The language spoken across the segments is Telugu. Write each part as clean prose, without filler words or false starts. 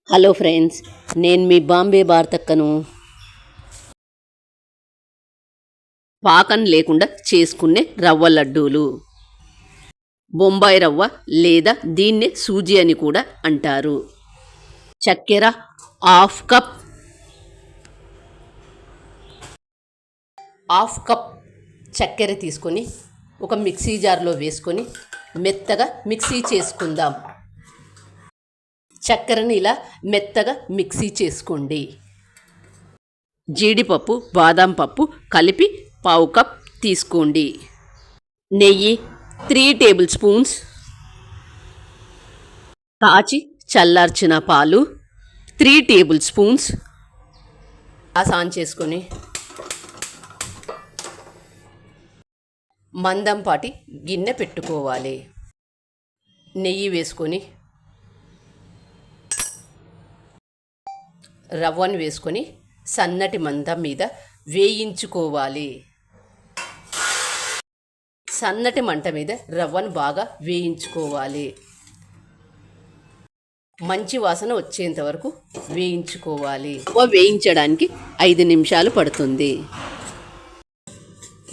హలో ఫ్రెండ్స్, నేను మీ బాంబే భారతక్కను. పాకం లేకుండా చేసుకునే రవ్వ లడ్డూలు, బొంబాయి రవ్వ లేదా దీన్నే సూజీ అని కూడా అంటారు. చక్కెర హాఫ్ కప్ చక్కెర తీసుకొని ఒక మిక్సీ జార్లో వేసుకొని మెత్తగా మిక్సీ చేసుకుందాం. చక్కెరని ఇలా మెత్తగా మిక్సీ చేసుకోండి. జీడిపప్పు, బాదం పప్పు కలిపి పావు కప్ తీసుకోండి. నెయ్యి 3 టేబుల్ స్పూన్స్, కాచి చల్లార్చిన పాలు 3 టేబుల్ స్పూన్స్. గ్యాస్ ఆన్ చేసుకొని మందంపాటి గిన్నె పెట్టుకోవాలి. నెయ్యి వేసుకొని రవ్వను వేసుకొని సన్నటి మందం మీద వేయించుకోవాలి. సన్నటి మంట మీద రవ్వను బాగా వేయించుకోవాలి. మంచి వాసన వచ్చేంత వరకు వేయించుకోవాలి. రవ్వ వేయించడానికి 5 నిమిషాలు పడుతుంది.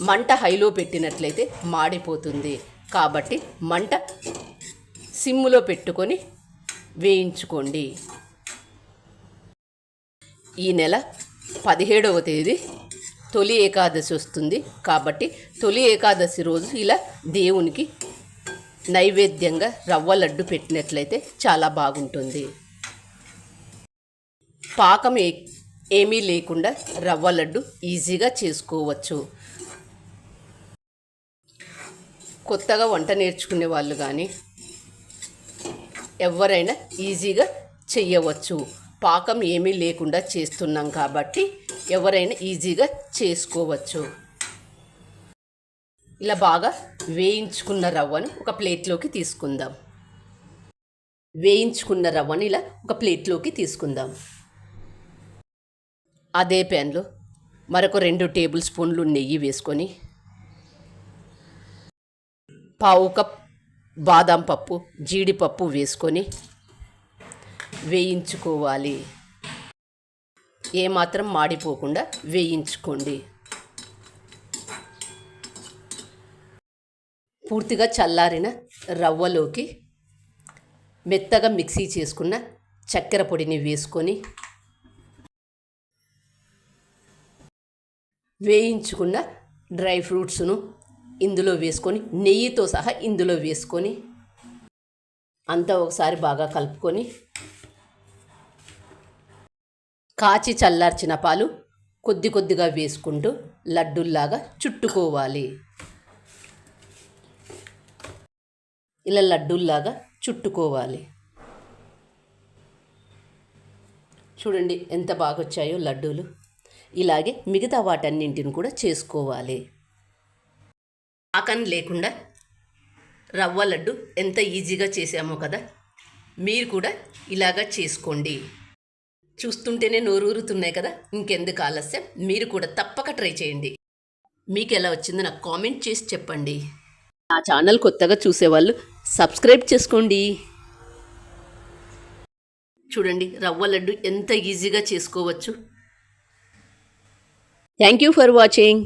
మంట హైలో పెట్టినట్లయితే మాడిపోతుంది. కాబట్టి మంట సిమ్ములో పెట్టుకొని వేయించుకోండి. ఈ నెల 17వ తేదీ తొలి ఏకాదశి వస్తుంది. కాబట్టి తొలి ఏకాదశి రోజు ఇలా దేవునికి నైవేద్యంగా రవ్వ లడ్డు పెట్టినట్లయితే చాలా బాగుంటుంది. పాకం ఏమీ లేకుండా రవ్వ లడ్డు ఈజీగా చేసుకోవచ్చు. కొత్తగా వంట నేర్చుకునే వాళ్ళు కానీ ఎవరైనా ఈజీగా చెయ్యవచ్చు. పాకం ఏమీ లేకుండా చేస్తున్నాం కాబట్టి ఎవరైనా ఈజీగా చేసుకోవచ్చు. ఇలా బాగా వేయించుకున్న రవ్వను ఒక ప్లేట్లోకి తీసుకుందాం. అదే ప్యాన్లో మరొక 2 టేబుల్ స్పూన్లు నెయ్యి వేసుకొని పావు కప్ బాదం పప్పు, జీడిపప్పు వేసుకొని వేయించుకోవాలి. ఏమాత్రం మాడిపోకుండా వేయించుకోండి. పూర్తిగా చల్లారిన రవ్వలోకి మెత్తగా మిక్సీ చేసుకున్న చక్కెర పొడిని వేసుకొని వేయించుకున్న డ్రై ఫ్రూట్స్ను ఇందులో వేసుకొని నెయ్యితో సహా ఇందులో వేసుకొని అంతా ఒకసారి బాగా కలుపుకొని కాచి చల్లార్చిన పాలు కొద్ది కొద్దిగా వేసుకుంటూ లడ్డూల్లాగా చుట్టుకోవాలి. ఇలా లడ్డూల్లాగా చుట్టుకోవాలి. చూడండి ఎంత బాగా వచ్చాయో లడ్డూలు. ఇలాగే మిగతా వాటన్నింటిని కూడా చేసుకోవాలి. పాకం లేకుండా రవ్వ లడ్డు ఎంత ఈజీగా చేసామో కదా, మీరు కూడా ఇలాగా చేసుకోండి. చూస్తుంటేనే నోరూరుతున్నాయి కదా, ఇంకెందుకు ఆలస్యం, మీరు కూడా తప్పక ట్రై చేయండి. మీకు ఎలా వచ్చిందో నాకు కామెంట్ చేసి చెప్పండి. నా ఛానల్ కొత్తగా చూసేవాళ్ళు సబ్స్క్రైబ్ చేసుకోండి. చూడండి రవ్వ లడ్డు ఎంత ఈజీగా చేసుకోవచ్చు. Thank you for watching.